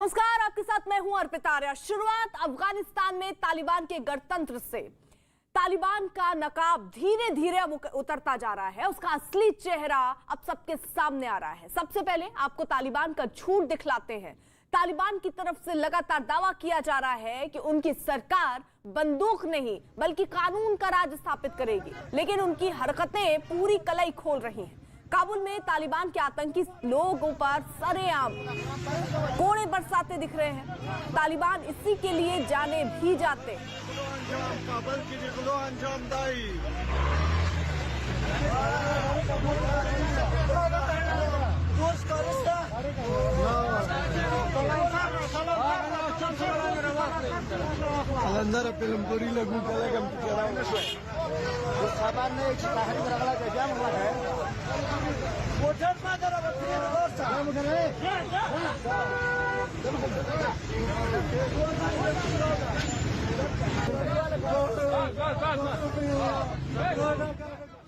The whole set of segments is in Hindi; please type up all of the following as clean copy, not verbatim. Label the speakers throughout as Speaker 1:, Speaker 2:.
Speaker 1: नमस्कार, आपके साथ मैं हूं अर्पिता आर्या। शुरुआत अफगानिस्तान में तालिबान के गणतंत्र से। तालिबान का नकाब धीरे धीरे अब उतरता जा रहा है, उसका असली चेहरा अब सबके सामने आ रहा है। सबसे पहले आपको तालिबान का झूठ दिखलाते हैं। तालिबान की तरफ से लगातार दावा किया जा रहा है कि उनकी सरकार बंदूक नहीं बल्कि कानून का राज स्थापित करेगी, लेकिन उनकी हरकतें पूरी कलई खोल रही हैं। काबुल में तालिबान के आतंकी लोगों पर सरेआम कोड़े बरसाते दिख रहे हैं। तालिबान इसी के लिए जाने भी जाते।
Speaker 2: अंदर फिल्म पूरी लगू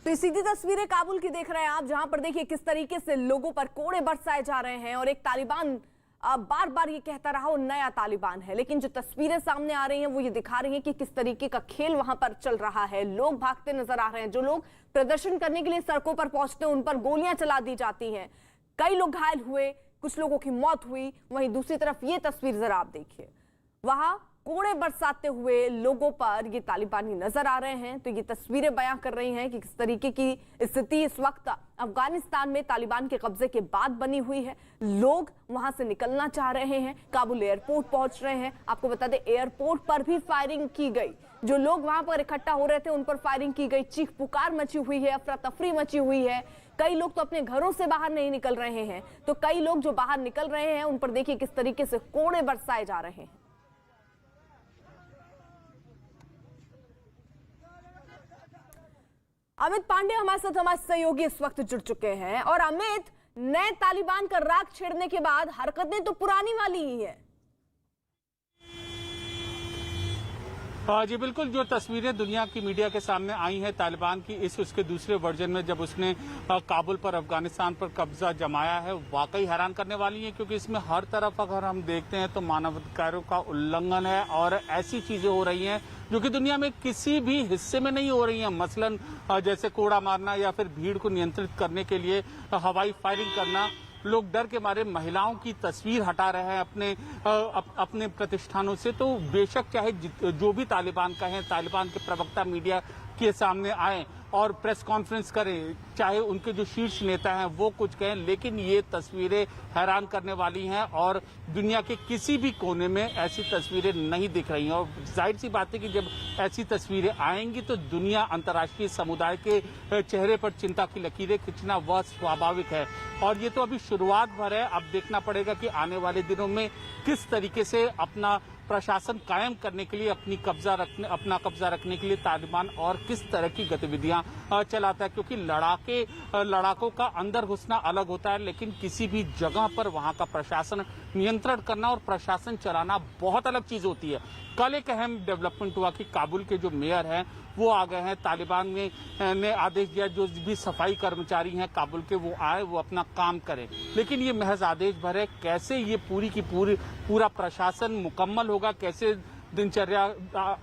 Speaker 1: तो सीधी तस्वीरें काबुल की देख रहे हैं आप, जहां पर देखिए किस तरीके से लोगों पर कोड़े बरसाए जा रहे हैं। और एक तालिबान बार बार ये कहता रहा वो नया तालिबान है, लेकिन जो तस्वीरें सामने आ रही हैं वो ये दिखा रही हैं कि किस तरीके का खेल वहां पर चल रहा है। लोग भागते नजर आ रहे हैं, जो लोग प्रदर्शन करने के लिए सड़कों पर पहुंचते हैं उन पर गोलियां चला दी जाती हैं। कई लोग घायल हुए, कुछ लोगों की मौत हुई। वहीं दूसरी तरफ ये तस्वीर जरा आप देखिए, वहां कोड़े बरसाते हुए लोगों पर ये तालिबानी नजर आ रहे हैं। तो ये तस्वीरें बयां कर रही हैं कि किस तरीके की स्थिति इस वक्त अफगानिस्तान में तालिबान के कब्जे के बाद बनी हुई है। लोग वहां से निकलना चाह रहे हैं, काबुल एयरपोर्ट पहुंच रहे हैं। आपको बता दें, एयरपोर्ट पर भी फायरिंग की गई। जो लोग वहां पर इकट्ठा हो रहे थे उन पर फायरिंग की गई। चीख पुकार मची हुई है, अफरा तफरी मची हुई है। कई लोग तो अपने घरों से बाहर नहीं निकल रहे हैं, तो कई लोग जो बाहर निकल रहे हैं उन पर देखिए किस तरीके से कोड़े बरसाए जा रहे हैं। अमित पांडे हमारे साथ, हमारे सहयोगी इस वक्त जुड़ चुके हैं। और अमित, नए तालिबान का राग छेड़ने के बाद हरकतें तो पुरानी वाली ही है।
Speaker 3: जी बिल्कुल, जो तस्वीरें दुनिया की मीडिया के सामने आई हैं तालिबान की उसके दूसरे वर्जन में, जब उसने काबुल पर, अफगानिस्तान पर कब्जा जमाया है, वाकई हैरान करने वाली है। क्योंकि इसमें हर तरफ अगर हम देखते हैं तो मानवाधिकारों का उल्लंघन है और ऐसी चीजें हो रही हैं जो कि दुनिया में किसी भी हिस्से में नहीं हो रही हैं। मसलन जैसे कोड़ा मारना या फिर भीड़ को नियंत्रित करने के लिए हवाई फायरिंग करना। लोग डर के मारे महिलाओं की तस्वीर हटा रहे हैं अपने प्रतिष्ठानों से। तो बेशक चाहे जो भी तालिबान का है, तालिबान के प्रवक्ता मीडिया के सामने आए और प्रेस कॉन्फ्रेंस करें, चाहे उनके जो शीर्ष नेता हैं वो कुछ कहें, लेकिन ये तस्वीरें हैरान करने वाली हैं और दुनिया के किसी भी कोने में ऐसी तस्वीरें नहीं दिख रही हैं। और जाहिर सी बात है कि जब ऐसी तस्वीरें आएंगी तो दुनिया, अंतर्राष्ट्रीय समुदाय के चेहरे पर चिंता की लकीरें खींचना वह स्वाभाविक है। और ये तो अभी शुरुआत भर है, अब देखना पड़ेगा कि आने वाले दिनों में किस तरीके से अपना प्रशासन कायम करने के लिए, अपना कब्जा रखने के लिए तालिबान और किस तरह की गतिविधियां चलाता है। क्योंकि लड़ाकों का अंदर घुसना अलग होता है, लेकिन किसी भी जगह पर वहां का प्रशासन नियंत्रण करना और प्रशासन चलाना बहुत अलग चीज होती है। कल एक अहम डेवलपमेंट हुआ कि काबुल के जो मेयर हैं वो आ गए हैं। तालिबान ने आदेश दिया जो भी सफाई कर्मचारी हैं काबुल के वो आए, वो अपना काम करें। लेकिन ये महज आदेश भर है। कैसे ये पूरा प्रशासन मुकम्मल होगा, कैसे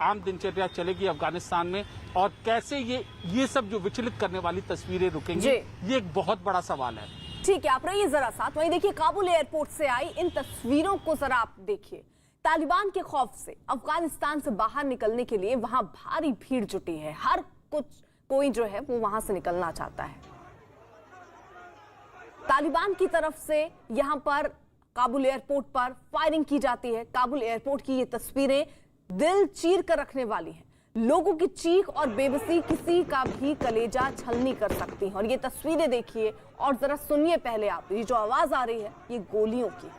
Speaker 3: आम दिनचर्या चलेगी अफगानिस्तान में, और कैसे ये सब जो विचलित करने वाली तस्वीरें रुकेंगी, ये एक बहुत बड़ा सवाल है।
Speaker 1: ठीक है, आप रहिए जरा साथ। वहीं देखिए, काबुल एयरपोर्ट से आई इन तस्वीरों को जरा आप देखिए। तालिबान के खौफ से अफगानिस्तान से बाहर निकलने के लिए वहां भारी भीड़ जुटी है। हर कोई जो है वो वहां से निकलना चाहता है। तालिबान की तरफ से यहां पर काबुल एयरपोर्ट पर फायरिंग की जाती है। काबुल एयरपोर्ट की ये तस्वीरें दिल चीर कर रखने वाली हैं। लोगों की चीख और बेबसी किसी का भी कलेजा छलनी कर सकती है। और ये तस्वीरें देखिए और जरा सुनिए पहले आप, ये जो आवाज आ रही है ये गोलियों की।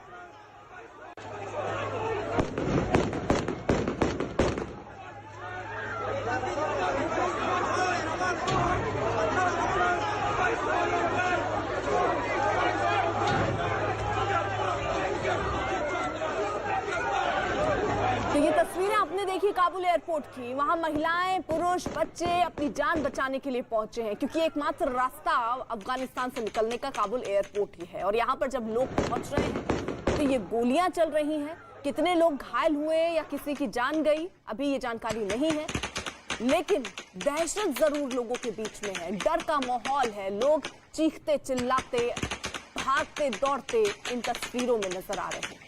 Speaker 1: तो ये तस्वीरें आपने देखी काबुल एयरपोर्ट की। वहां महिलाएं, पुरुष, बच्चे अपनी जान बचाने के लिए पहुंचे हैं, क्योंकि एकमात्र रास्ता अफगानिस्तान से निकलने का काबुल एयरपोर्ट ही है। और यहाँ पर जब लोग पहुंच रहे हैं तो ये गोलियां चल रही हैं, कितने लोग घायल हुए या किसी की जान गई अभी ये जानकारी नहीं है, लेकिन दहशत जरूर लोगों के बीच में है, डर का माहौल है, लोग चीखते चिल्लाते भागते दौड़ते इन तस्वीरों में नजर आ रहे हैं।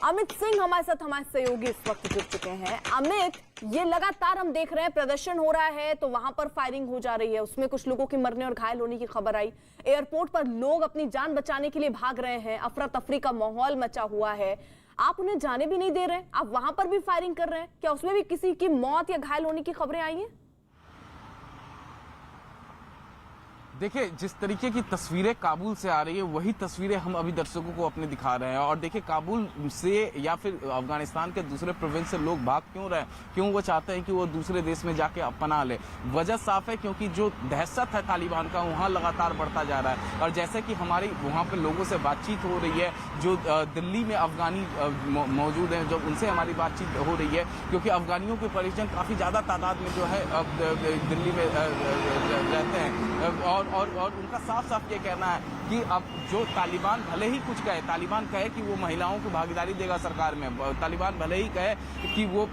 Speaker 1: अमित सिंह हमारे साथ हमारे सहयोगी इस वक्त जुड़ चुके हैं। अमित, ये लगातार हम देख रहे हैं प्रदर्शन हो रहा है तो वहां पर फायरिंग हो जा रही है, उसमें कुछ लोगों के मरने और घायल होने की खबर आई। एयरपोर्ट पर लोग अपनी जान बचाने के लिए भाग रहे हैं, अफरा तफरी का माहौल मचा हुआ है, आप उन्हें जाने भी नहीं दे रहे, आप वहां पर भी फायरिंग कर रहे हैं, क्या उसमें भी किसी की मौत या घायल होने की खबरें आई हैं?
Speaker 4: देखिए, जिस तरीके की तस्वीरें काबुल से आ रही है वही तस्वीरें हम अभी दर्शकों को अपने दिखा रहे हैं। और देखिए, काबुल से या फिर अफगानिस्तान के दूसरे प्रोविंस से लोग भाग क्यों रहे हैं, क्यों वो चाहते हैं कि वो दूसरे देश में जाके पनाह ले? वजह साफ है, क्योंकि जो दहशत है तालिबान का वहाँ लगातार बढ़ता जा रहा है। और जैसे कि हमारी वहाँ पे लोगों से बातचीत हो रही है, जो दिल्ली में अफगानी मौजूद हैं, जब उनसे हमारी बातचीत हो रही है, क्योंकि अफगानियों के परिजन काफ़ी ज़्यादा तादाद में जो है दिल्ली में रहते हैं। और उनका साफ साफ ये कहना है कि अब जो तालिबान भले ही कुछ कहे, तालिबान कहे कि वो महिलाओं को भागीदारी देगा सरकार में, तालिबान भले ही कहे कि वो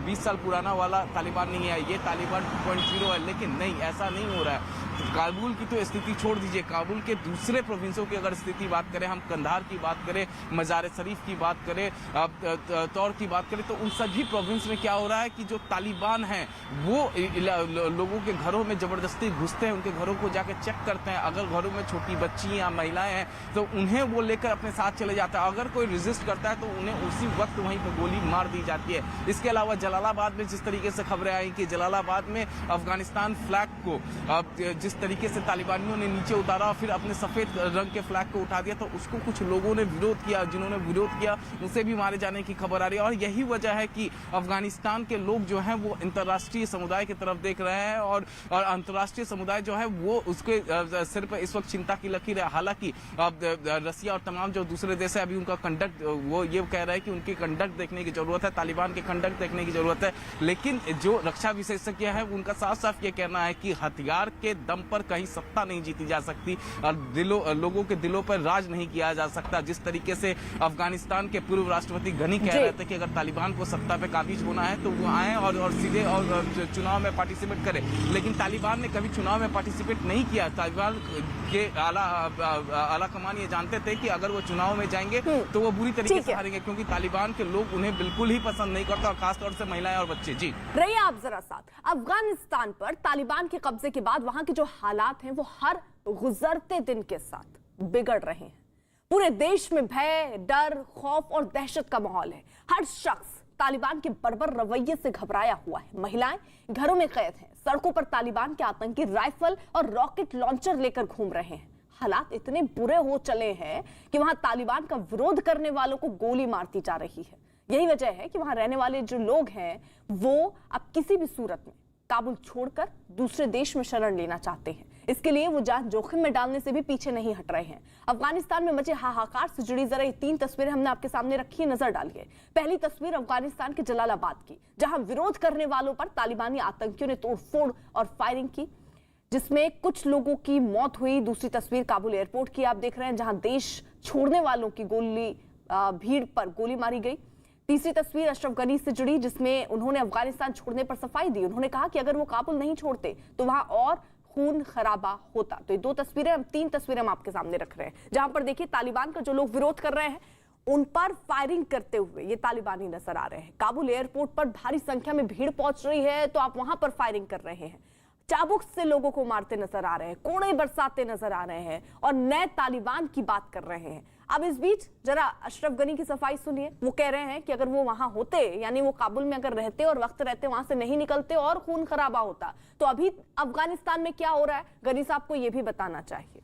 Speaker 4: 20 साल पुराना वाला तालिबान नहीं है, ये तालिबान 2.0 है, लेकिन नहीं, ऐसा नहीं हो रहा है। काबुल की तो स्थिति छोड़ दीजिए, काबुल के दूसरे प्रोविंसों की अगर स्थिति बात करें, हम कंधार की बात करें, मजार शरीफ की बात करें, तौर की बात करें, तो उन सभी प्रोविंस में क्या हो रहा है कि जो तालिबान हैं वो लोगों के घरों में जबरदस्ती घुसते हैं, उनके घरों को जाके चेक करते हैं। अगर घरों में छोटी बच्ची या महिलाएं हैं तो उन्हें वो लेकर अपने साथ चले जाता है, अगर कोई रेजिस्ट करता है तो उन्हें उसी वक्त वहीं पर गोली मार दी जाती है। इसके अलावा जलालाबाद में जिस तरीके से खबरें आई कि जलालाबाद में अफगानिस्तान फ्लैग को जिस तरीके से तालिबानियों ने नीचे उतारा और फिर अपने सफेद रंग के फ्लैग को उठा दिया, तो उसको कुछ लोगों ने विरोध किया, जिन्होंने विरोध किया उसे भी मारे जाने की खबर आ रही है। और यही वजह है कि अफगानिस्तान के लोग जो हैं वो अंतर्राष्ट्रीय समुदाय की तरफ देख रहे हैं और अंतर्राष्ट्रीय समुदाय जो है वो उसके सिर पर इस वक्त चिंता की लकीर है। हालांकि रसिया और तमाम जो दूसरे देश है अभी उनका कंडक्ट, वो ये कह रहा है कि उनकी कंडक्ट देखने की जरूरत है, तालिबान के कंडक्ट देखने की जरूरत है। लेकिन जो रक्षा विशेषज्ञ है उनका साफ साफ ये कहना है कि हथियार के दम पर कहीं सत्ता नहीं जीती जा सकती और लोगों के दिलों पर राज नहीं किया जा सकता। जिस तरीके से अफगानिस्तान के पूर्व राष्ट्रपति गनी कह रहे थे कि अगर तालिबान को सत्ता पे काबिज होना है तो वो आए और सीधे और चुनाव में पार्टिसिपेट करें, लेकिन तालिबान ने कभी चुनाव में पार्टिसिपेट नहीं किया। तालिबान के आला कमान ये जानते थे कि अगर वो चुनाव में जाएंगे तो वो बुरी तरीके से हारेंगे, क्योंकि तालिबान के लोग उन्हें बिल्कुल ही पसंद नहीं करते, और खासतौर से महिलाएं और बच्चे। जी
Speaker 1: रहिए आप जरा साथ। अफगानिस्तान पर तालिबान के कब्जे के बाद वहां के जो हालात हैं वो हर गुजरते दिन के साथ बिगड़ रहे हैं। पूरे देश में भय, डर, खौफ और दहशत का माहौल है। हर शख्स तालिबान के बर्बर रवैये से घबराया हुआ है। महिलाएं घरों में कैद हैं, सड़कों पर तालिबान के आतंकी राइफल और रॉकेट लॉन्चर लेकर घूम रहे हैं। हालात इतने बुरे हो चले हैं कि वहां तालिबान का विरोध करने वालों को गोली मारती जा रही है। यही वजह है कि वहां रहने वाले जो लोग हैं वो अब किसी भी सूरत में काबुल छोड़कर दूसरे देश में शरण लेना चाहते हैं। इसके लिए वो जान जोखिम में डालने से भी पीछे नहीं हट रहे हैं। अफगानिस्तान में मचे हाहाकार से जुड़ी जरा ये 3 तस्वीरें हमने आपके सामने रखी है, नजर डालिए। पहली तस्वीर अफगानिस्तान के जलालाबाद की, जहां विरोध करने वालों पर तालिबानी आतंकियों ने तोड़फोड़ और फायरिंग की, जिसमें कुछ लोगों की मौत हुई। दूसरी तस्वीर काबुल एयरपोर्ट की आप देख रहे हैं, जहां देश छोड़ने वालों की भीड़ पर गोली मारी गई। तीसरी तस्वीर अशरफ गनी से जुड़ी, जिसमें उन्होंने अफगानिस्तान छोड़ने पर सफाई दी। उन्होंने कहा कि अगर वो काबुल नहीं छोड़ते तो वहां और खून खराबा होता। तो ये 2 तस्वीरें, 3 तस्वीरें हम आपके सामने रख रहे हैं, जहां पर देखिए तालिबान का जो लोग विरोध कर रहे हैं उन पर फायरिंग करते हुए ये तालिबानी नजर आ रहे हैं। काबुल एयरपोर्ट पर भारी संख्या में भीड़ पहुंच रही है तो आप वहां पर फायरिंग कर रहे हैं, चाबुक से लोगों को मारते नजर आ रहे हैं, कोड़े बरसाते नजर आ रहे हैं और नए तालिबान की बात कर रहे हैं। अब इस बीच जरा अशरफ गनी की सफाई सुनिए। वो कह रहे हैं कि अगर वो वहां होते, यानी वो काबुल में अगर रहते और वक्त रहते वहां से नहीं निकलते और खून खराबा होता, तो अभी अफगानिस्तान में क्या हो रहा है गनी साहब को ये भी बताना चाहिए।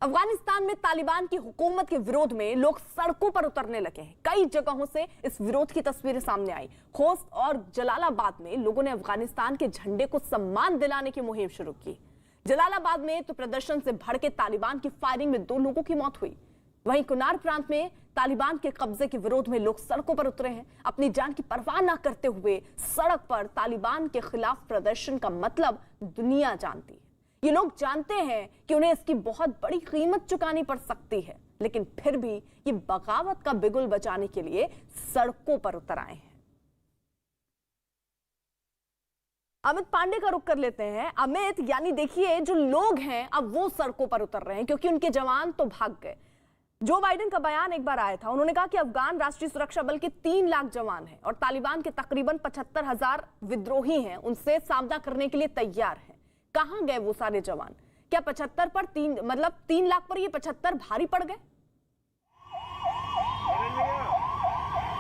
Speaker 1: अफगानिस्तान में तालिबान की हुकूमत के विरोध में लोग सड़कों पर उतरने लगे हैं। कई जगहों से इस विरोध की तस्वीरें सामने आई। खोस्त और जलालाबाद में लोगों ने अफगानिस्तान के झंडे को सम्मान दिलाने की मुहिम शुरू की। जलालाबाद में तो प्रदर्शन से भड़के तालिबान की फायरिंग में 2 लोगों की मौत हुई। वहीं कुनार प्रांत में तालिबान के कब्जे के विरोध में लोग सड़कों पर उतरे हैं। अपनी जान की परवाह न करते हुए सड़क पर तालिबान के खिलाफ प्रदर्शन का मतलब दुनिया जानती है। ये लोग जानते हैं कि उन्हें इसकी बहुत बड़ी कीमत चुकानी पड़ सकती है, लेकिन फिर भी ये बगावत का बिगुल बचाने के लिए सड़कों पर उतर आए हैं। अमित पांडे का रुख कर लेते हैं। अमित, यानी देखिए जो लोग हैं अब वो सड़कों पर उतर रहे हैं क्योंकि उनके जवान तो भाग गए। जो बाइडेन का बयान एक बार आया था, उन्होंने कहा कि अफगान राष्ट्रीय सुरक्षा बल के 3 लाख जवान हैं और तालिबान के तकरीबन 75,000 विद्रोही हैं, उनसे सामना करने के लिए तैयार हैं। कहां गए वो सारे जवान? क्या 75 पर 3 लाख पर ये 75 भारी पड़ गए?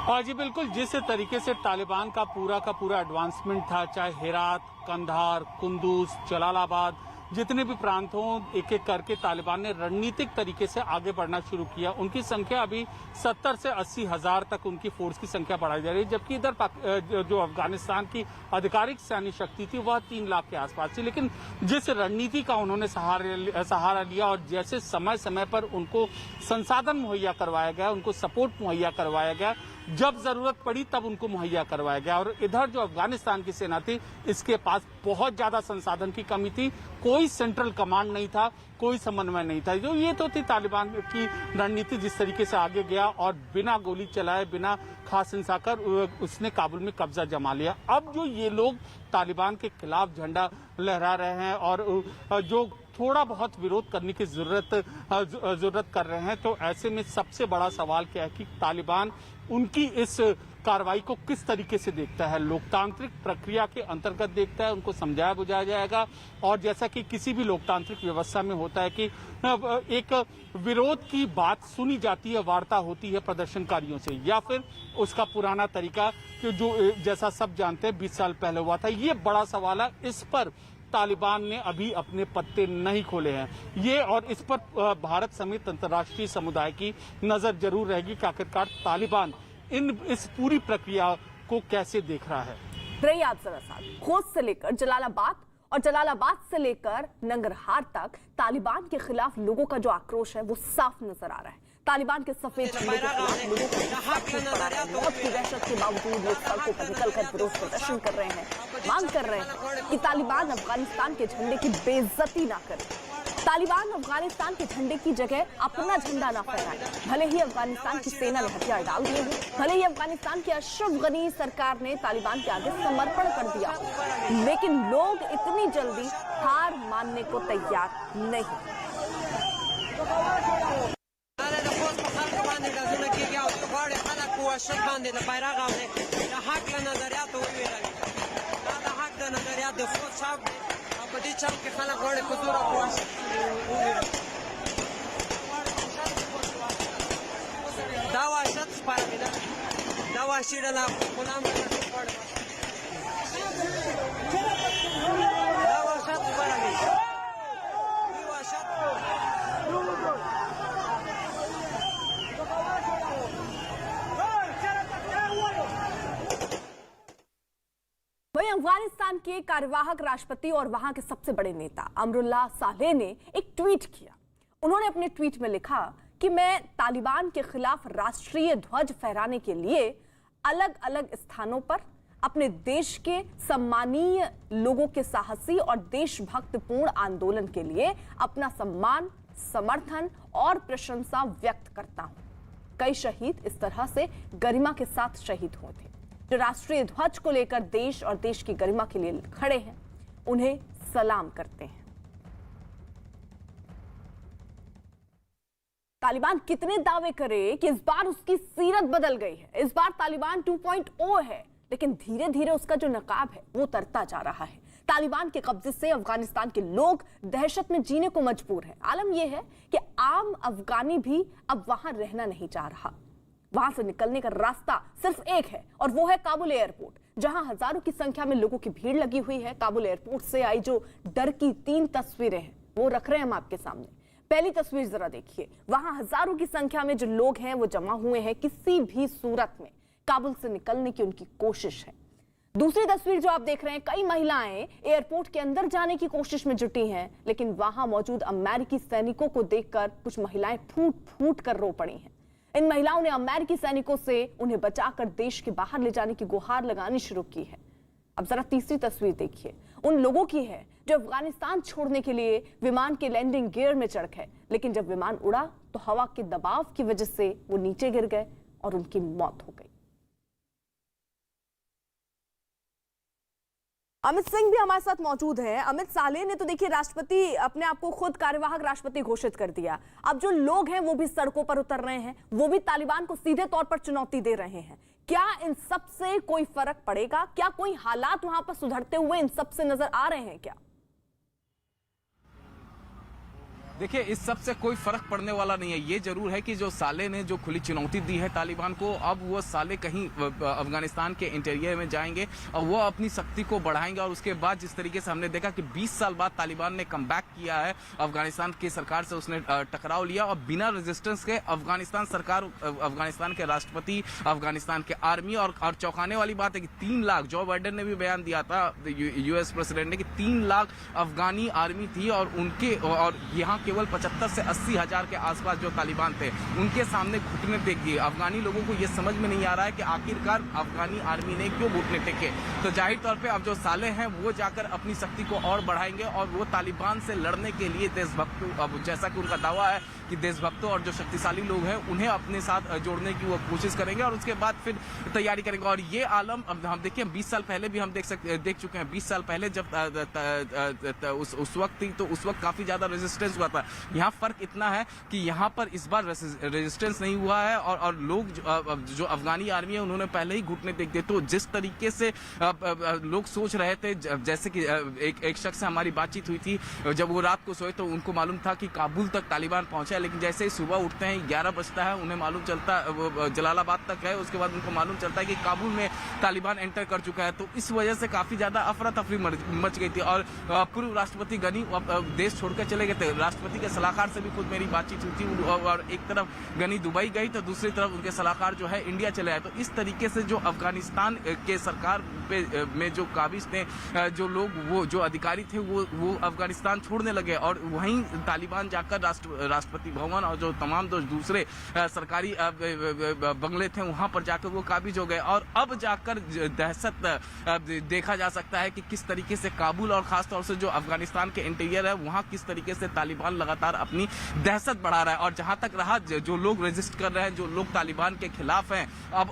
Speaker 3: हाँ जी बिल्कुल, जिस तरीके से तालिबान का पूरा एडवांसमेंट था, चाहे हेरात, कंधार, कुंदूज, जलालाबाद, जितने भी प्रांत हों, एक एक करके तालिबान ने रणनीतिक तरीके से आगे बढ़ना शुरू किया। उनकी संख्या अभी 70 से 80 हजार तक उनकी फोर्स की संख्या बढ़ाई जा रही है, जबकि इधर जो अफगानिस्तान की आधिकारिक सैन्य शक्ति थी वह 3 लाख के आसपास थी। लेकिन जिस रणनीति का उन्होंने सहारा लिया और जैसे समय समय पर उनको संसाधन मुहैया करवाया गया, उनको सपोर्ट मुहैया करवाया गया, जब जरूरत पड़ी तब उनको मुहैया करवाया गया। और इधर जो अफगानिस्तान की सेना थी, इसके पास बहुत ज्यादा संसाधन की कमी थी, कोई सेंट्रल कमांड नहीं था, कोई समन्वय नहीं था। जो ये तो थी तालिबान की रणनीति, जिस तरीके से आगे गया और बिना गोली चलाए, बिना खास हिंसा कर उसने काबुल में कब्जा जमा लिया। अब जो ये लोग तालिबान के खिलाफ झंडा लहरा रहे हैं और जो थोड़ा बहुत विरोध करने की जरूरत कर रहे हैं, तो ऐसे में सबसे बड़ा सवाल क्या है कि तालिबान उनकी इस कार्रवाई को किस तरीके से देखता है। लोकतांत्रिक प्रक्रिया के अंतर्गत देखता है, उनको समझाया बुझाया जाएगा। और जैसा कि किसी भी लोकतांत्रिक व्यवस्था में होता है कि एक विरोध की बात सुनी जाती है, वार्ता होती है प्रदर्शनकारियों से, या फिर उसका पुराना तरीका कि जो जैसा सब जानते हैं 20 साल पहले हुआ था। ये बड़ा सवाल है, इस पर तालिबान ने अभी अपने पत्ते नहीं खोले हैं ये, और इस पर भारत समेत अंतर्राष्ट्रीय समुदाय की नजर जरूर रहेगी कि आखिरकार तालिबान इस पूरी प्रक्रिया को कैसे देख रहा है।
Speaker 1: रही आप जरा साथ, खोस्त से लेकर जलालाबाद और जलालाबाद से लेकर नंगरहार तक तालिबान के खिलाफ लोगों का जो आक्रोश है वो साफ नजर आ रहा है। तालिबान के सफेद झंडे के खिलाफ लोगों को मौत की दहशत के बावजूद लोग सड़कों पर निकलकर विरोध प्रदर्शन कर रहे हैं, मांग कर रहे हैं कि तालिबान अफगानिस्तान के झंडे की बेइज्जती ना करे, तालिबान अफगानिस्तान के झंडे की जगह अपना झंडा ना फहराए। भले ही अफगानिस्तान की सेना ने हथियार डाल दिए हैं, भले ही अफगानिस्तान की अशरफ गनी सरकार ने तालिबान के आगे समर्पण कर दिया, लेकिन लोग इतनी जल्दी हार मानने को तैयार नहीं। वहीं अफगानिस्तान के कार्यवाहक राष्ट्रपति और वहां के सबसे बड़े नेता अमरुल्लाह सालेह ने एक ट्वीट किया। उन्होंने अपने ट्वीट में लिखा कि मैं तालिबान के खिलाफ राष्ट्रीय ध्वज फहराने के लिए अलग अलग स्थानों पर अपने देश के सम्मानीय लोगों के साहसी और देशभक्तिपूर्ण आंदोलन के लिए अपना सम्मान, समर्थन और प्रशंसा व्यक्त करता हूं। कई शहीद इस तरह से गरिमा के साथ शहीद हुए थे, जो राष्ट्रीय ध्वज को लेकर देश और देश की गरिमा के लिए खड़े हैं, उन्हें सलाम करते हैं। तालिबान कितने दावे करे कि इस बार उसकी सीरत बदल गई है, इस बार तालिबान 2.0 है, लेकिन धीरे धीरे उसका जो नकाब है वो उतरता जा रहा है। तालिबान के कब्जे से अफगानिस्तान के लोग दहशत में जीने को मजबूर हैं। आलम यह है कि आम अफगानी भी अब वहां रहना नहीं चाह रहा। वहां से निकलने का रास्ता सिर्फ एक है और वो है काबुल एयरपोर्ट, जहां हजारों की संख्या में लोगों की भीड़ लगी हुई है। काबुल एयरपोर्ट से आई जो डर की 3 तस्वीरें हैं वो रख रहे हैं हम आपके सामने। पहली तस्वीर जरा देखिए, वहां हजारों की संख्या में जो लोग हैं वो जमा हुए हैं, किसी भी सूरत में काबुल से निकलने की उनकी कोशिश है। दूसरी तस्वीर जो आप देख रहे हैं, कई महिलाएं एयरपोर्ट के अंदर जाने की कोशिश में जुटी हैं, लेकिन वहां मौजूद अमेरिकी सैनिकों को देखकर कुछ महिलाएं फूट फूट कर रो पड़ी हैं। इन महिलाओं ने अमेरिकी सैनिकों से उन्हें बचाकर देश के बाहर ले जाने की गुहार लगानी शुरू की है। अब जरा तीसरी तस्वीर देखिए, उन लोगों की है जो अफगानिस्तान छोड़ने के लिए विमान के लैंडिंग गियर में चढ़ गए, लेकिन जब विमान उड़ा तो हवा के दबाव की वजह से वो नीचे गिर गए और उनकी मौत हो गई। अमित सिंह भी हमारे साथ मौजूद हैं। अमित, सालेह ने तो देखिए राष्ट्रपति अपने आप को खुद कार्यवाहक राष्ट्रपति घोषित कर दिया। अब जो लोग हैं वो भी सड़कों पर उतर रहे हैं, वो भी तालिबान को सीधे तौर पर चुनौती दे रहे हैं। क्या इन सब से कोई फर्क पड़ेगा? क्या कोई हालात वहां पर सुधरते हुए इन सब से नजर आ रहे हैं क्या?
Speaker 4: देखिए, इस सब से कोई फर्क पड़ने वाला नहीं है। ये जरूर है कि जो सालेह ने जो खुली चुनौती दी है तालिबान को, अब वो सालेह कहीं अफगानिस्तान के इंटीरियर में जाएंगे और वो अपनी शक्ति को बढ़ाएंगे। और उसके बाद जिस तरीके से हमने देखा कि 20 साल बाद तालिबान ने कमबैक किया है, अफगानिस्तान की सरकार से उसने टकराव लिया और बिना रेजिस्टेंस के अफगानिस्तान सरकार, अफगानिस्तान के राष्ट्रपति, अफगानिस्तान के आर्मी और चौंकाने वाली बात है कि 3 लाख, जो बाइडेन ने भी बयान दिया था यूएस प्रेसिडेंट ने, कि 3 लाख अफगानी आर्मी थी और यहाँ केवल 75 से 80 हजार के आसपास जो तालिबान थे उनके सामने घुटने टेक दिए। अफगानी लोगों को यह समझ में नहीं आ रहा है कि आखिरकार अफगानी आर्मी ने क्यों घुटने टेके। तो जाहिर तौर पे अब जो सालेह हैं वो जाकर अपनी शक्ति को और बढ़ाएंगे और वो तालिबान से लड़ने के लिए देशभक्तों, अब जैसा कि उनका दावा है कि देशभक्तों और जो शक्तिशाली लोग हैं उन्हें अपने साथ जोड़ने की वो कोशिश करेंगे और उसके बाद फिर तैयारी करेंगे। और ये आलम अब हम देखिए 20 साल पहले भी हम देख चुके हैं। 20 साल पहले जब उस वक्त थी तो उस वक्त काफी ज्यादा रेजिस्टेंस हुआ था। यहाँ फर्क इतना है कि यहाँ पर इस बार रेजिस्टेंस नहीं हुआ है और लोग जो अफगानी आर्मी है उन्होंने पहले ही घुटने टेक दिए। तो जिस तरीके से लोग सोच रहे थे, जैसे कि एक शख्स से हमारी बातचीत हुई थी, जब वो रात को सोए तो उनको मालूम था कि काबुल तक तालिबान पहुंचा, लेकिन जैसे ही सुबह उठते हैं 11 बजता है, उन्हें मालूम चलता है जलालाबाद तक है, उसके बाद उनको मालूम चलता है कि काबुल में तालिबान एंटर कर चुका है। तो इस वजह से काफी ज्यादा अफरा तफरी मच गई थी और पूर्व राष्ट्रपति गनी देश छोड़कर चले गए थे। राष्ट्रपति के सलाहकार से भी खुद मेरी बातचीत हुई थी और एक तरफ गनी दुबई गई तो दूसरी तरफ उनके सलाहकार जो है इंडिया चले आए। तो इस तरीके से जो अफगानिस्तान के सरकार में जो काबिज थे, जो लोग, वो जो अधिकारी थे वो अफगानिस्तान छोड़ने लगे और वहीं तालिबान जाकर राष्ट्रपति भवन और जो तमाम दूसरे सरकारी बंगले थे वहां पर जाकर वो काबिज हो गए। और अब जाकर दहशत देखा जा सकता है कि किस तरीके से काबुल और खासतौर से जो अफगानिस्तान के इंटीरियर है वहां किस तरीके से तालिबान लगातार अपनी दहशत बढ़ा रहा है। और जहां तक रहा, जो लोग रेजिस्ट कर रहे हैं, जो लोग तालिबान के खिलाफ हैं, अब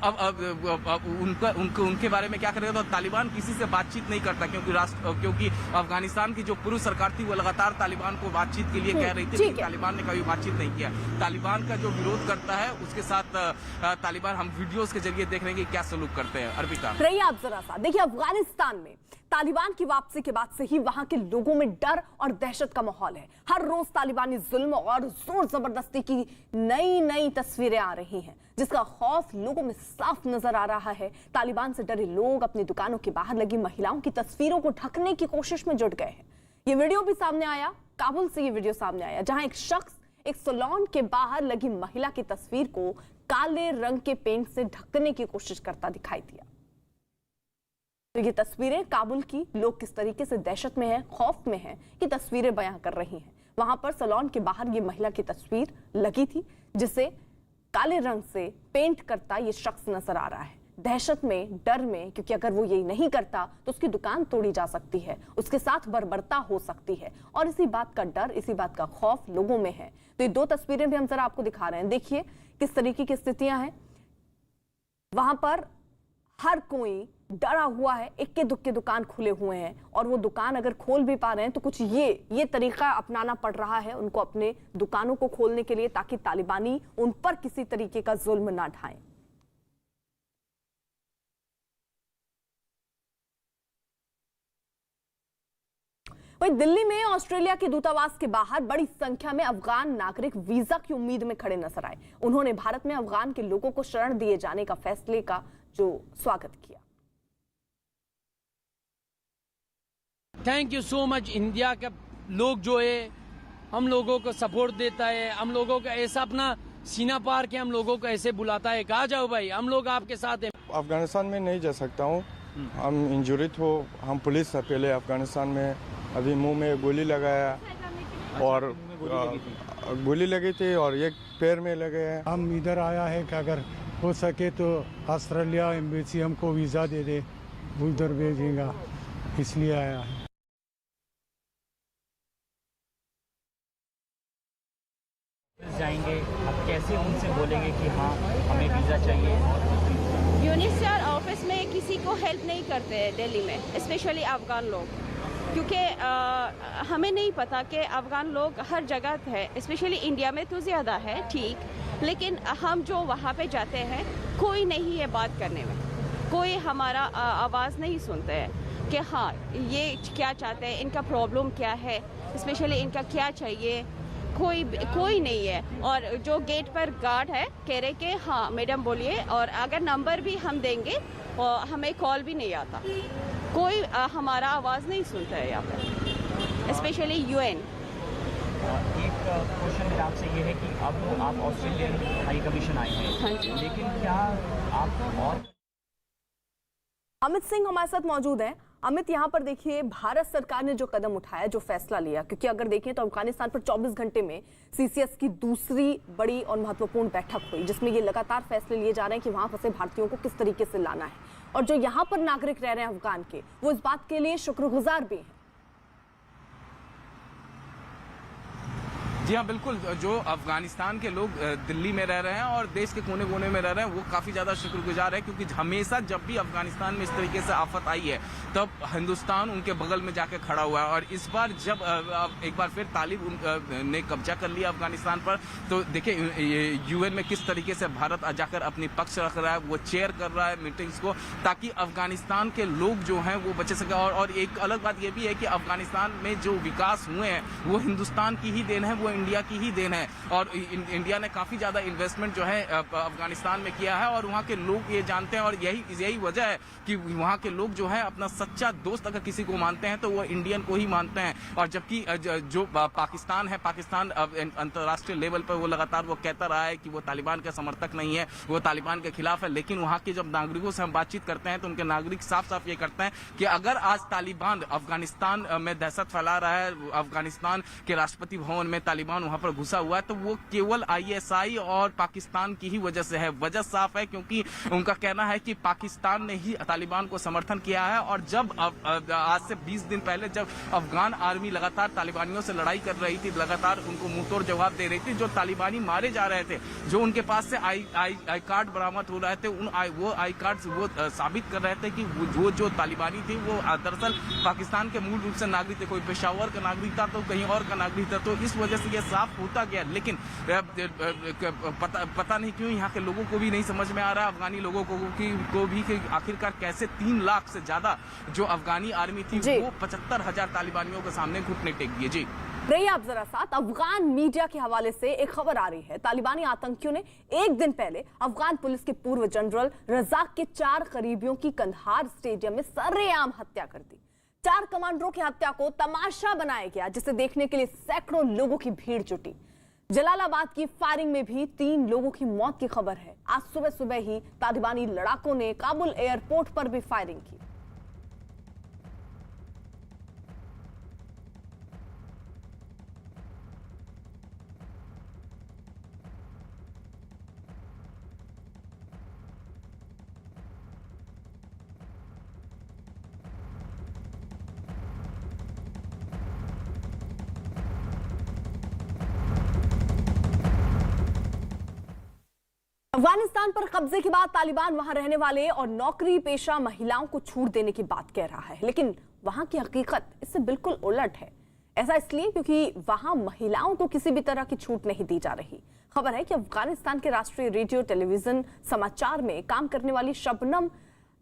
Speaker 4: उनके बारे में क्या करेगा? तो तालिबान किसी से बातचीत नहीं करता क्योंकि अफगानिस्तान की जो पूर्व सरकार थी वो लगातार तालिबान को बातचीत के लिए कह रही थी, लेकिन तालिबान ने कभी बातचीत नहीं किया। तालिबान का जो विरोध करता है उसके साथ तालिबान, हम वीडियोस के जरिए देख रहे हैं कि क्या सलूक करते हैं। अर्पिता,
Speaker 1: रहिए आप जरा सा। देखिए, अफगानिस्तान में तालिबान की वापसी के बाद से ही वहां के लोगों में डर और दहशत का माहौल है। हर रोज तालिबानी जुल्म और जोर जबरदस्ती की नई नई तस्वीरें आ रही हैं, जिसका खौफ लोगों में साफ नजर आ रहा है। तालिबान से डरे लोग अपनी दुकानों के बाहर लगी महिलाओं की तस्वीरों को ढकने की कोशिश में जुट गए हैं। ये वीडियो भी सामने आया, काबुल से ये वीडियो सामने आया, जहां एक शख्स एक सैलून के बाहर लगी महिला की तस्वीर को काले रंग के पेंट से ढकने की कोशिश करता दिखाई दिया। तो ये तस्वीरें काबुल की लोग किस तरीके से दहशत में हैं, खौफ में हैं, ये तस्वीरें बयां कर रही हैं। वहां पर सैलून के बाहर ये महिला की तस्वीर लगी थी जिसे काले रंग से पेंट करता ये शख्स नजर आ रहा है। दहशत में, डर में, क्योंकि अगर वो ये नहीं करता तो उसकी दुकान तोड़ी जा सकती है, उसके साथ बर्बरता हो सकती है और इसी बात का डर, इसी बात का खौफ लोगों में है। तो ये दो तस्वीरें भी हम जरा आपको दिखा रहे हैं। देखिए किस तरीके की स्थितियां हैं। वहां पर हर कोई डरा हुआ है, इक्के दुक्के दुकान खुले हुए हैं और वो दुकान अगर खोल भी पा रहे हैं तो कुछ ये तरीका अपनाना पड़ रहा है उनको अपने दुकानों को खोलने के लिए, ताकि तालिबानी उन पर किसी तरीके का जुल्म ना ढाएं। वहीं दिल्ली में ऑस्ट्रेलिया के दूतावास के बाहर बड़ी संख्या में अफगान नागरिक वीजा की उम्मीद में खड़े नजर आए। उन्होंने भारत में अफगान के लोगों को शरण दिए जाने का फैसले का जो स्वागत किया।
Speaker 5: Thank you so much. India का लोग जो है हम लोगों को सपोर्ट देता है, हम लोगों का ऐसा अपना सीना पार के हम लोगों को ऐसे बुलाता है, कहा जाओ भाई हम लोग आपके साथ हैं।
Speaker 2: अफगानिस्तान में नहीं जा सकता हूँ, हम इंजूरिड हो, हम पुलिस था पहले अफगानिस्तान में, अभी मुंह में गोली लगाया और गोली लगी थी और एक पैर में लगे हैं।
Speaker 6: हम इधर आया है कि अगर हो सके तो ऑस्ट्रेलिया एम्बेसी हमको वीज़ा दे दे, उधर भेजेगा, इसलिए आया है।
Speaker 7: जाएंगे, आप कैसे उनसे बोलेंगे कि हाँ हमें वीज़ा चाहिए?
Speaker 8: यूनिसेफ ऑफिस में किसी को हेल्प नहीं करते हैं दिल्ली में, स्पेशली अफ़गान लोग, क्योंकि हमें नहीं पता कि अफ़गान लोग हर जगह है, स्पेशली इंडिया में तो ज़्यादा है ठीक, लेकिन हम जो वहाँ पे जाते हैं कोई नहीं है बात करने में, कोई हमारा आवाज़ नहीं सुनते हैं कि हाँ ये क्या चाहते हैं, इनका प्रॉब्लम क्या है, स्पेशली इनका क्या चाहिए, कोई नहीं है। और जो गेट पर गार्ड है कह रहे कि हाँ मैडम बोलिए, और अगर नंबर भी हम देंगे और हमें कॉल भी नहीं आता, कोई हमारा आवाज़ नहीं सुनता है यहाँ पर, स्पेशली यूएन।
Speaker 7: एक क्वेश्चन मेरा आपसे ये है कि अब आप ऑस्ट्रेलियन हाई कमीशन आए हैं,
Speaker 8: हाँ जी।
Speaker 7: लेकिन क्या आप और
Speaker 1: अमित सिंह हमारे साथ मौजूद हैं। अमित, यहाँ पर देखिए भारत सरकार ने जो कदम उठाया, जो फैसला लिया, क्योंकि अगर देखें तो अफगानिस्तान पर 24 घंटे में सीसीएस की दूसरी बड़ी और महत्वपूर्ण बैठक हुई, जिसमें ये लगातार फैसले लिए जा रहे हैं कि वहां फंसे भारतीयों को किस तरीके से लाना है, और जो यहाँ पर नागरिक रह रहे हैं अफगान के, वो इस बात के लिए शुक्रगुजार भी हैं।
Speaker 4: जी हाँ, बिल्कुल। जो अफगानिस्तान के लोग दिल्ली में रह रहे हैं और देश के कोने कोने में रह रहे हैं, वो काफ़ी ज़्यादा शुक्रगुजार है, क्योंकि हमेशा जब भी अफगानिस्तान में इस तरीके से आफत आई है तब हिंदुस्तान उनके बगल में जाके खड़ा हुआ है। और इस बार जब एक बार फिर तालिब ने कब्जा कर लिया अफगानिस्तान पर, तो देखिए यूएन में किस तरीके से भारत जाकर अपनी पक्ष रख रहा है, वो चेयर कर रहा है मीटिंग्स को, ताकि अफगानिस्तान के लोग जो हैं वो बचे सके। और एक अलग बात ये भी है कि अफगानिस्तान में जो विकास हुए हैं वो हिंदुस्तान की ही देन है, वो इंडिया की ही देन है। और इंडिया ने काफी ज्यादा इन्वेस्टमेंट जो है अफगानिस्तान में किया है, और वहाँ के लोग ये जानते हैं, और यही वजह है कि वहाँ के लोग जो है अपना सच्चा दोस्त अगर किसी को मानते हैं तो वो इंडियन को ही मानते हैं। और जबकि जो पाकिस्तान है, पाकिस्तान अंतर्राष्ट्रीय लेवल पर वो लगातार वो कहता रहा है कि वो तालिबान का समर्थक नहीं है, वो तालिबान के खिलाफ है, लेकिन वहाँ के जब नागरिकों से हम बातचीत करते हैं तो उनके नागरिक साफ साफ ये करते हैं कि अगर आज तालिबान अफगानिस्तान में दहशत फैला रहा है, अफगानिस्तान के राष्ट्रपति भवन में तालिबान वहाँ पर घुसा हुआ है, तो वो केवल आईएसआई और पाकिस्तान की ही वजह से है। वजह साफ है, क्योंकि उनका कहना है कि पाकिस्तान ने ही तालिबान को समर्थन किया है। और जब आज से 20 दिन पहले जब अफगान आर्मी लगातार तालिबानियों से लड़ाई कर रही थी, लगातार उनको मुंहतोड़ जवाब दे रही थी, जो तालिबानी मारे जा रहे थे, जो उनके पास से आई कार्ड बरामद हो रहे थे, वो आई कार्ड वो साबित कर रहे थे कि वो जो तालिबानी थे वो दरअसल पाकिस्तान के मूल रूप से नागरिक थे, कोई पेशावर का नागरिक था तो कहीं और का नागरिक था। तो इस वजह से ये साफ होता गया। लेकिन पता नहीं क्यों यहाँ के लोगों को भी नहीं समझ में आ रहा, अफगानी लोगों को भी कि आखिरकार कैसे 3 लाख से ज्यादा जो अफगानी आर्मी थी वो 75,000 तालिबानियों के सामने घुटने टेक दिए। जी
Speaker 1: रहिए आप जरा साथ। अफगान मीडिया के हवाले से एक खबर आ रही है, तालिबानी आतंकियों ने एक दिन पहले अफगान पुलिस के पूर्व जनरल रजाक के 4 करीबियों की कंधार स्टेडियम में सरेआम हत्या कर दी। 4 कमांडरों की हत्या को तमाशा बनाया गया, जिसे देखने के लिए सैकड़ों लोगों की भीड़ जुटी। जलालाबाद की फायरिंग में भी 3 लोगों की मौत की खबर है। आज सुबह सुबह ही तालिबानी लड़ाकों ने काबुल एयरपोर्ट पर भी फायरिंग की। अफगानिस्तान पर कब्जे के बाद तालिबान वहां रहने वाले और नौकरी पेशा महिलाओं को छूट देने की बात कह रहा है, लेकिन वहां की हकीकत इससे बिल्कुल उलट है। ऐसा इसलिए क्योंकि वहां महिलाओं को किसी भी तरह की छूट नहीं दी जा रही। खबर है कि अफगानिस्तान के राष्ट्रीय रेडियो टेलीविजन समाचार में काम करने वाली शबनम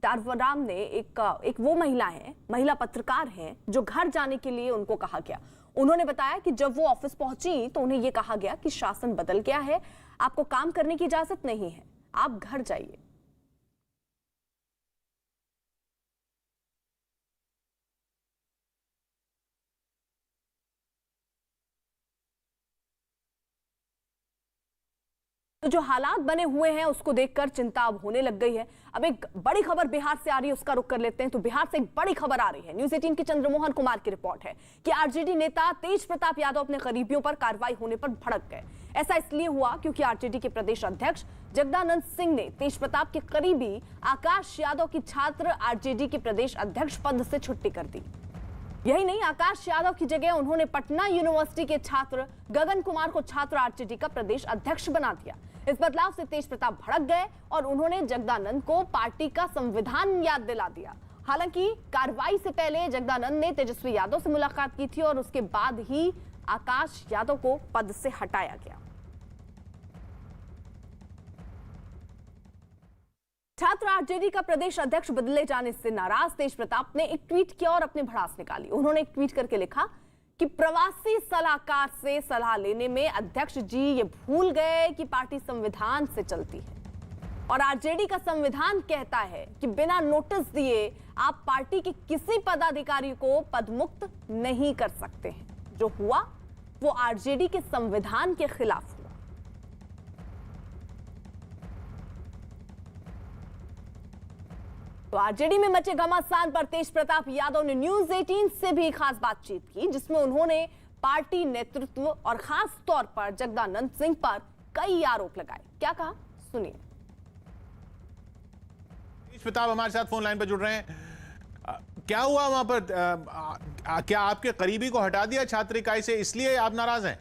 Speaker 1: दारवराम ने एक वो महिला पत्रकार हैं जो घर जाने के लिए उनको कहा गया। उन्होंने बताया कि जब वो ऑफिस पहुंची तो उन्हें ये कहा गया कि शासन बदल गया है, आपको काम करने की इजाजत नहीं है, आप घर जाइए। तो जो हालात बने हुए हैं उसको देखकर चिंता अब होने लग गई है। अब एक बड़ी खबर बिहार से आ रही है, उसका रुख कर लेते हैं। तो बिहार से एक बड़ी खबर आ रही है। न्यूज़ 18 की चंद्रमोहन कुमार की रिपोर्ट है कि आरजेडी नेता तेज प्रताप यादव अपने करीबियों पर कार्रवाई होने पर भड़क गए। ऐसा इसलिए हुआ क्योंकि आरजेडी के प्रदेश अध्यक्ष जगदानंद सिंह ने तेज प्रताप के करीबी आकाश यादव की छात्र आरजेडी के प्रदेश अध्यक्ष पद से छुट्टी कर दी। यही नहीं, आकाश यादव की जगह उन्होंने पटना यूनिवर्सिटी के छात्र गगन कुमार को छात्र आरजेडी का प्रदेश अध्यक्ष बना दिया। इस बदलाव से तेज प्रताप भड़क गए और उन्होंने जगदानंद को पार्टी का संविधान याद दिला दिया। हालांकि कार्रवाई से पहले जगदानंद ने तेजस्वी यादव से मुलाकात की थी और उसके बाद ही आकाश यादव को पद से हटाया गया। छात्र आरजेडी का प्रदेश अध्यक्ष बदले जाने से नाराज तेज प्रताप ने एक ट्वीट किया और अपनी भड़ास निकाली। उन्होंने एक ट्वीट करके लिखा कि प्रवासी सलाहकार से सलाह लेने में अध्यक्ष जी ये भूल गए कि पार्टी संविधान से चलती है और आरजेडी का संविधान कहता है कि बिना नोटिस दिए आप पार्टी के किसी पदाधिकारी को पदमुक्त नहीं कर सकते हैं। जो हुआ वो आरजेडी के संविधान के खिलाफ हुआ। तो आरजेडी में मचे घमासान पर तेज प्रताप यादव ने न्यूज 18 से भी खास बातचीत की, जिसमें उन्होंने पार्टी नेतृत्व और खास तौर पर जगदानंद सिंह पर कई आरोप लगाए। क्या कहा, सुनिए।
Speaker 9: तेज प्रताप हमारे साथ फोन लाइन पर जुड़ रहे हैं। क्या हुआ वहां पर? क्या आपके करीबी को हटा दिया छात्र इकाई से, इसलिए आप नाराज हैं?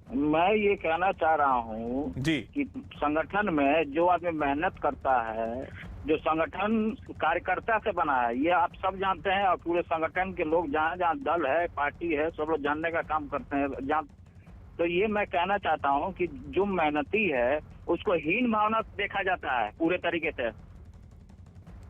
Speaker 10: मैं ये कहना चाह रहा हूँ
Speaker 9: जी
Speaker 10: कि संगठन में जो आदमी मेहनत करता है, जो संगठन कार्यकर्ता से बना है, ये आप सब जानते हैं और पूरे संगठन के लोग जहाँ जहाँ दल है, पार्टी है, सब लोग जानने का काम करते हैं। तो ये मैं कहना चाहता हूँ कि जो मेहनती है उसको हीन भावना देखा जाता है पूरे तरीके से।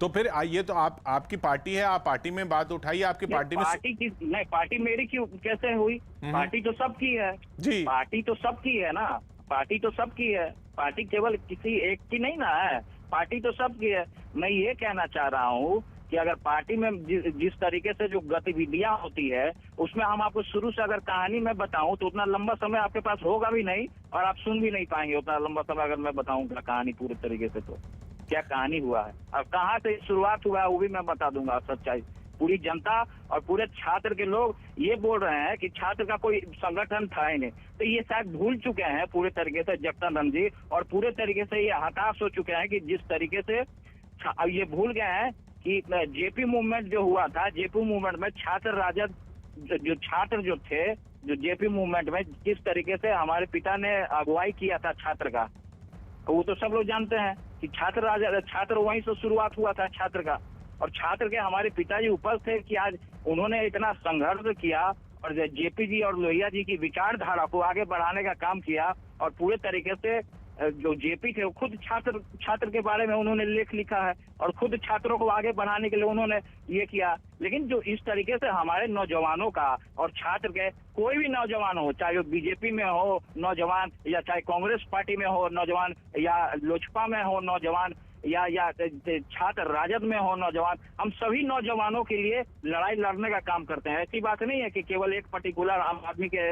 Speaker 9: तो फिर ये तो आपकी पार्टी है, आप पार्टी में बात उठाइए। आपकी पार्टी में
Speaker 10: पार्टी मेरी क्यों कैसे हुई? पार्टी तो सबकी है
Speaker 9: जी,
Speaker 10: पार्टी तो सबकी है ना, पार्टी तो सबकी है, पार्टी केवल किसी एक की नहीं ना है, पार्टी तो सबकी है। मैं ये कहना चाह रहा हूँ कि अगर पार्टी में जिस तरीके से जो गतिविधियां होती है उसमें हम आपको शुरू से अगर कहानी में बताऊं तो उतना लंबा समय आपके पास होगा भी नहीं और आप सुन भी नहीं पाएंगे उतना लंबा समय अगर मैं बताऊंगा कहानी पूरे तरीके से। तो क्या कहानी हुआ है और कहाँ से शुरुआत हुआ है वो भी मैं बता दूंगा सच्चाई। पूरी जनता और पूरे छात्र के लोग ये बोल रहे हैं कि छात्र का कोई संगठन था ही नहीं, तो ये शायद भूल चुके हैं पूरे तरीके से जगदानंद जी, और पूरे तरीके से ये हताश हो चुके हैं कि जिस तरीके से ये भूल गए हैं कि जेपी मूवमेंट जो हुआ था, जेपी मूवमेंट में छात्र राजद जो छात्र जो थे, जो जेपी मूवमेंट में किस तरीके से हमारे पिता ने अगुवाई किया था छात्र का, वो तो सब लोग जानते हैं कि छात्र वहीं से शुरुआत हुआ था छात्र का। और छात्र के हमारे पिताजी उपस्थित थे कि आज उन्होंने इतना संघर्ष किया और जेपी जी और लोहिया जी की विचारधारा को आगे बढ़ाने का काम किया और पूरे तरीके से जो जेपी थे वो खुद छात्र के बारे में उन्होंने लेख लिखा है और खुद छात्रों को आगे बढ़ाने के लिए उन्होंने ये किया। लेकिन जो इस तरीके से हमारे नौजवानों का और छात्र के कोई भी नौजवान हो, चाहे वो बीजेपी में हो नौजवान या चाहे कांग्रेस पार्टी में हो नौजवान या लोजपा में हो नौजवान या छात्र राजद में हो नौजवान, हम सभी नौजवानों के लिए लड़ाई लड़ने का काम करते हैं। ऐसी बात नहीं है कि केवल एक पर्टिकुलर आम आदमी के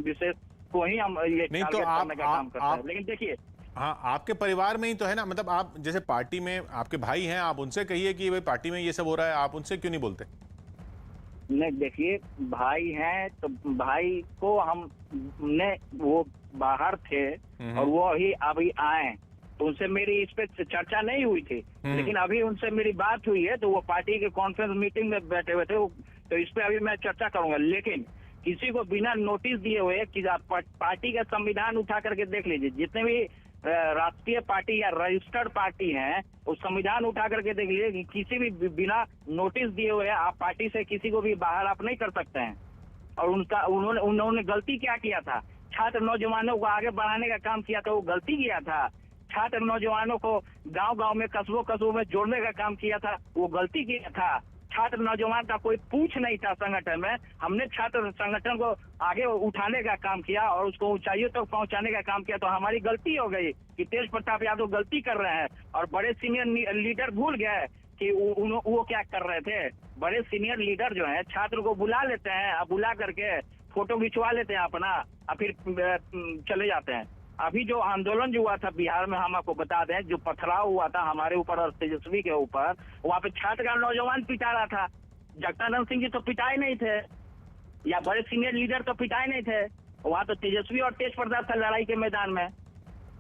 Speaker 10: विशेष को ही हम ये
Speaker 9: नहीं तो
Speaker 10: करने का काम करते हैं। लेकिन देखिए,
Speaker 9: हाँ, आपके परिवार में ही तो है ना, मतलब आप जैसे पार्टी में आपके भाई हैं, आप उनसे कहिए कि भाई पार्टी में ये सब हो रहा है, आप उनसे क्यों नहीं बोलते?
Speaker 10: नहीं देखिए, भाई हैं तो भाई को हमने वो बाहर थे और वो ही अभी आए तो उनसे मेरी इस पे चर्चा नहीं हुई थी, लेकिन अभी उनसे मेरी बात हुई है तो वो पार्टी के कॉन्फ्रेंस मीटिंग में बैठे हुए थे, तो इस पे अभी मैं चर्चा करूंगा। लेकिन किसी को बिना नोटिस दिए हुए कि आप पार्टी का संविधान उठा करके देख लीजिए, जितने भी राष्ट्रीय पार्टी या रजिस्टर्ड पार्टी हैं उस संविधान उठा करके देख लीजिए कि किसी भी बिना नोटिस दिए हुए आप पार्टी से किसी को भी बाहर आप नहीं कर सकते हैं। और उन्होंने गलती क्या किया था? छात्र नौजवानों को आगे बढ़ाने का काम किया था, वो गलती किया था। छात्र नौजवानों को गांव-गांव में कस्बों में जोड़ने का काम किया था, वो गलती किया था। छात्र नौजवान का कोई पूछ नहीं था संगठन में, हमने छात्र संगठन को आगे उठाने का काम किया और उसको ऊंचाइयों तक पहुंचाने का काम किया। तो हमारी गलती हो गई कि तेज प्रताप यादव गलती कर रहे हैं और बड़े सीनियर लीडर भूल गए कि वो क्या कर रहे थे। बड़े सीनियर लीडर जो है छात्र को बुला लेते हैं, बुला करके फोटो खिंचवा लेते हैं अपना और फिर चले जाते हैं। अभी जो आंदोलन जो हुआ था बिहार में, हम आपको बता दें, जो पथराव हुआ था हमारे ऊपर और तेजस्वी के ऊपर, वहाँ पे छात्र का नौजवान पिटा रहा था। जगदानंद सिंह जी तो पिटाए नहीं थे या बड़े सीनियर लीडर तो पिटाए नहीं थे, वहाँ तो तेजस्वी और तेज प्रताप था लड़ाई के मैदान में।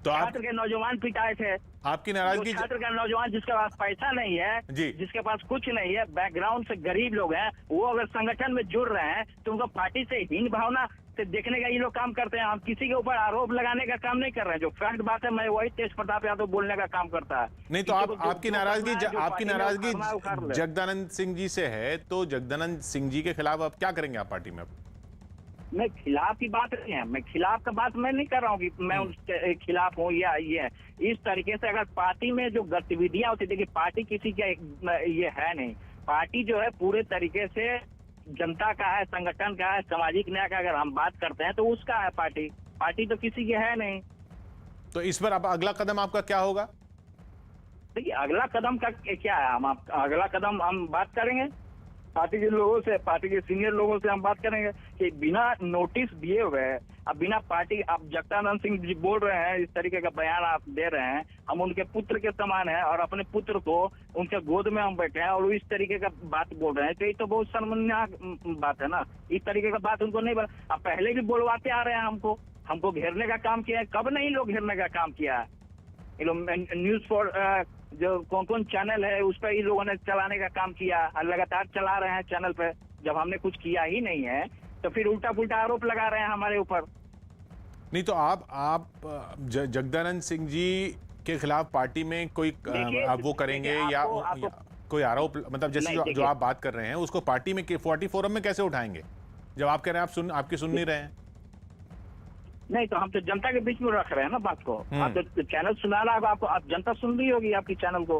Speaker 9: तो
Speaker 10: छात्र के नौजवान पिटाए थे।
Speaker 9: आपकी नाराजगी,
Speaker 10: छात्र का नौजवान जिसके पास पैसा नहीं है
Speaker 9: जी,
Speaker 10: जिसके पास कुछ नहीं है, बैकग्राउंड से गरीब लोग हैं, वो अगर संगठन में जुड़ रहे हैं तो उनको पार्टी से हीन भावना से देखने का ये लोग काम करते हैं। हम किसी के ऊपर आरोप लगाने का काम नहीं कर रहे हैं। जो फैक्ट बात है, मैं वही तेज प्रताप यादव बोलने का काम करता है।
Speaker 9: नहीं तो आपकी नाराजगी जगदानंद सिंह जी से है, तो जगदानंद सिंह जी के खिलाफ आप क्या करेंगे आप पार्टी में?
Speaker 10: मैं खिलाफ की बात नहीं है, मैं खिलाफ का बात मैं नहीं कर रहा हूँ कि मैं उनके खिलाफ हूँ या ये इस तरीके से। अगर पार्टी में जो गतिविधियां होती, देखिए पार्टी किसी का ये है नहीं, पार्टी जो है पूरे तरीके से जनता का है, संगठन का है, सामाजिक न्याय का अगर हम बात करते हैं तो उसका है पार्टी। पार्टी तो किसी की है नहीं।
Speaker 9: तो इस पर अगला कदम आपका क्या होगा?
Speaker 10: देखिए अगला कदम का क्या है, अगला कदम हम बात करेंगे पार्टी के लोगों से, पार्टी के सीनियर लोगों से हम बात करेंगे कि बिना नोटिस दिए हुए, अब बिना पार्टी, आप जगदानंद सिंह जी बोल रहे हैं, इस तरीके का बयान आप दे रहे हैं, हम उनके पुत्र के समान हैं और अपने पुत्र को उनके गोद में हम बैठे हैं और इस तरीके का बात बोल रहे हैं, तो ये तो बहुत शर्मनाक बात है ना। इस तरीके का बात उनको नहीं अब पहले भी बोलवाते आ रहे हैं, हमको घेरने का काम किया है। कब नहीं लोग घेरने का काम किया है? ये लोग न्यूज फॉर जो कौन चैनल है उस पर इन लोगों ने चलाने का काम किया, लगातार चला रहे हैं चैनल पे। जब हमने कुछ किया ही नहीं है तो फिर उल्टा पुल्टा आरोप लगा रहे हैं हमारे ऊपर।
Speaker 9: नहीं तो आप जगदानंद सिंह जी के खिलाफ पार्टी में कोई वो करेंगे या कोई आरोप, मतलब जैसे जो आप बात कर रहे हैं उसको पार्टी में 40 फोरम में कैसे उठाएंगे जब आप कह रहे हैं आपकी सुन नहीं रहे हैं?
Speaker 10: नहीं तो हम तो जनता के बीच में रख रहे हैं ना बात को। आप तो चैनल सुना रहा है आपको, आप जनता सुन रही होगी आपकी चैनल को।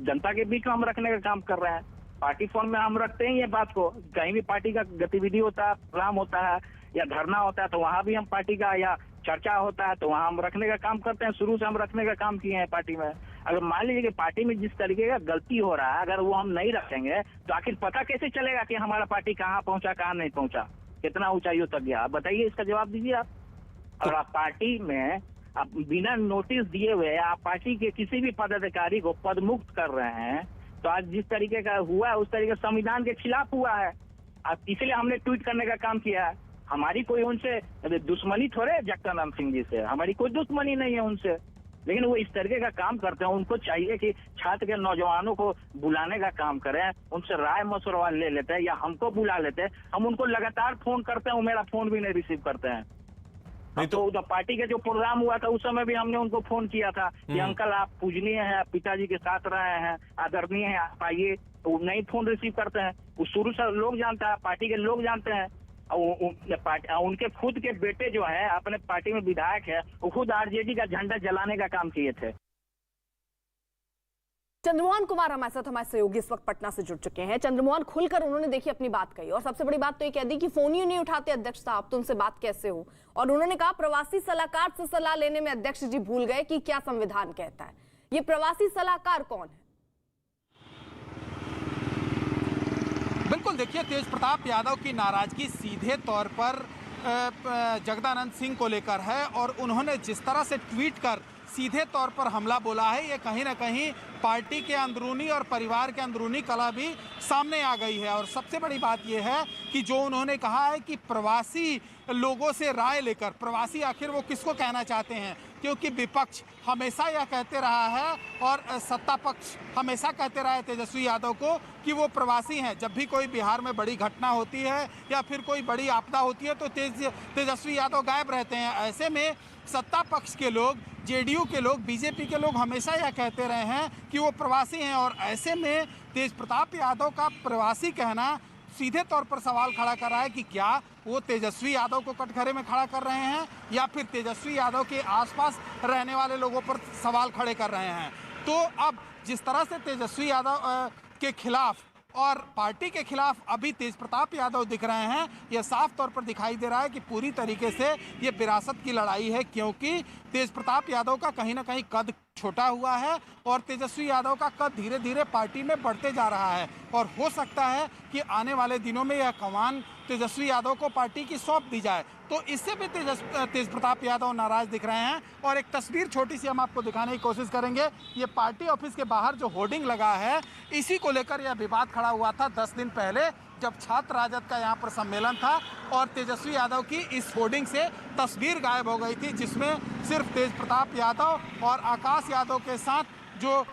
Speaker 10: जनता के बीच में हम रखने का काम कर रहे हैं। पार्टी फोरम में हम रखते हैं ये बात को। कहीं भी पार्टी का गतिविधि होता है, प्रोग्राम होता है या धरना होता है तो वहाँ भी हम पार्टी का या चर्चा होता है तो वहाँ हम रखने का काम करते हैं। शुरू से हम रखने का काम किए हैं पार्टी में। अगर मान लीजिए कि पार्टी में जिस तरीके का गलती हो रहा है अगर वो हम नहीं रखेंगे तो आखिर पता कैसे चलेगा कि हमारा पार्टी कहाँ पहुंचा, कहाँ नहीं पहुंचा, कितना ऊंचाइयों तक गया? आप बताइए, इसका जवाब दीजिए आप। और आप पार्टी में आप बिना नोटिस दिए हुए आप पार्टी के किसी भी पदाधिकारी को पदमुक्त कर रहे हैं, तो आज जिस तरीके का हुआ है उस तरीके संविधान के खिलाफ हुआ है। अब इसलिए हमने ट्वीट करने का काम किया है। हमारी कोई उनसे दुश्मनी थोड़े है, जगदानंद सिंह जी से हमारी कोई दुश्मनी नहीं है उनसे, लेकिन वो इस तरीके का काम करते हैं। उनको चाहिए कि छात्र के नौजवानों को बुलाने का काम करें, उनसे राय मशवरा ले लेते हैं या हमको बुला लेते हैं। हम उनको लगातार फोन करते हैं, वो मेरा फोन भी नहीं रिसीव करते हैं। नहीं तो पार्टी का जो प्रोग्राम हुआ था उस समय भी हमने उनको फोन किया था कि अंकल आप पूजनीय हैं, पिताजी के साथ रहे हैं, आदरणीय हैं, आप आइए, तो वो नहीं फोन रिसीव करते हैं। वो शुरू से लोग जानता है, पार्टी के लोग जानते हैं। उनके खुद के बेटे जो है अपने पार्टी में विधायक है, वो खुद आरजेडी का झंडा जलाने का काम किए थे।
Speaker 1: चंद्रमोहन कुमार हमारे साथ, हमारे सहयोगी इस वक्त पटना से जुड़ चुके हैं। चंद्रमोहन, खुलकर उन्होंने देखी अपनी बात कही और सबसे बड़ी बात तो ये कह दी कि फोन ही नहीं उठाते अध्यक्ष साहब, तो उनसे बात कैसे हो। और उन्होंने कहा प्रवासी सलाहकार से सलाह लेने में अध्यक्ष जी भूल गए कि क्या संविधान कहता है। ये प्रवासी सलाहकार कौन है?
Speaker 3: बिल्कुल, देखिए तेज प्रताप यादव की नाराजगी सीधे तौर पर जगदानंद सिंह को लेकर है और उन्होंने जिस तरह से ट्वीट कर सीधे तौर पर हमला बोला है, ये कहीं ना कहीं पार्टी के अंदरूनी और परिवार के अंदरूनी कला भी सामने आ गई है। और सबसे बड़ी बात यह है कि जो उन्होंने कहा है कि प्रवासी लोगों से राय लेकर, प्रवासी आखिर वो किसको कहना चाहते हैं, क्योंकि विपक्ष हमेशा यह कहते रहा है और सत्ता पक्ष हमेशा कहते रहा है तेजस्वी यादव को कि वो प्रवासी हैं। जब भी कोई बिहार में बड़ी घटना होती है या फिर कोई बड़ी आपदा होती है तो तेजस्वी यादव गायब रहते हैं। ऐसे में सत्ता पक्ष के लोग, जेडीयू के लोग, बीजेपी के लोग हमेशा यह कहते रहे हैं कि वो प्रवासी हैं। और ऐसे में तेज प्रताप यादव का प्रवासी कहना सीधे तौर पर सवाल खड़ा कर रहा है कि क्या वो तेजस्वी यादव को कटघरे में खड़ा कर रहे हैं या फिर तेजस्वी यादव के आसपास रहने वाले लोगों पर सवाल खड़े कर रहे हैं। तो अब जिस तरह से तेजस्वी यादव के खिलाफ और पार्टी के खिलाफ अभी तेज प्रताप यादव दिख रहे हैं, यह साफ तौर पर दिखाई दे रहा है कि पूरी तरीके से ये विरासत की लड़ाई है, क्योंकि तेज प्रताप यादव का कहीं ना कहीं कद छोटा हुआ है और तेजस्वी यादव का कद धीरे धीरे पार्टी में बढ़ते जा रहा है। और हो सकता है कि आने वाले दिनों में यह कमान तेजस्वी यादव को पार्टी की सौंप दी जाए।
Speaker 11: तो इससे भी तेज प्रताप यादव नाराज दिख रहे हैं। और एक तस्वीर छोटी सी हम आपको दिखाने की कोशिश करेंगे। ये पार्टी ऑफिस के बाहर जो होर्डिंग लगा है, इसी को लेकर यह विवाद खड़ा हुआ था 10 दिन पहले, जब छात्र राजद का यहाँ पर सम्मेलन था और तेजस्वी यादव की इस होर्डिंग से तस्वीर गायब हो गई थी, जिसमें सिर्फ तेज प्रताप यादव और आकाश यादव के साथ जो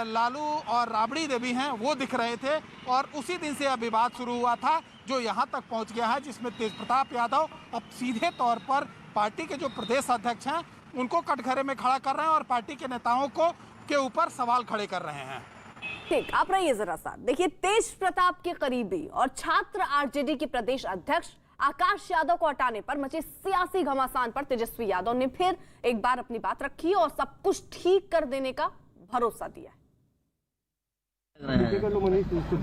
Speaker 11: लालू और राबड़ी देवी हैं वो दिख रहे थे। और उसी दिन से यह विवाद शुरू हुआ था जो यहाँ तक पहुँच गया है, जिसमें तेज प्रताप यादव अब सीधे तौर पर पार्टी के जो प्रदेश अध्यक्ष हैं उनको कटघरे में खड़ा कर रहे हैं और पार्टी के नेताओं को के ऊपर सवाल खड़े कर रहे हैं।
Speaker 1: ठीक, आप रहिए जरा साथ। देखिए, तेज प्रताप के करीबी और छात्र आरजेडी के प्रदेश अध्यक्ष आकाश यादव को हटाने पर मचे सियासी घमासान पर तेजस्वी यादव ने फिर एक बार अपनी बात रखी और सब कुछ ठीक कर देने का भरोसा दिया।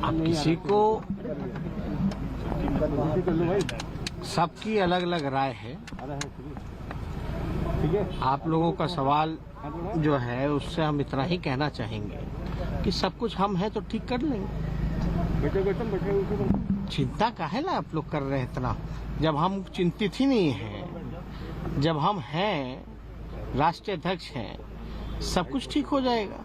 Speaker 12: अब किसी को सबकी अलग अलग राय है। आप लोगों का सवाल जो है उससे हम इतना ही कहना चाहेंगे कि सब कुछ हम हैं तो ठीक कर लेंगे। चिंता काहे ला आप लोग कर रहे हैं इतना, जब हम चिंतित ही नहीं हैं। जब हम हैं, राष्ट्रीय अध्यक्ष हैं, सब कुछ ठीक हो जाएगा।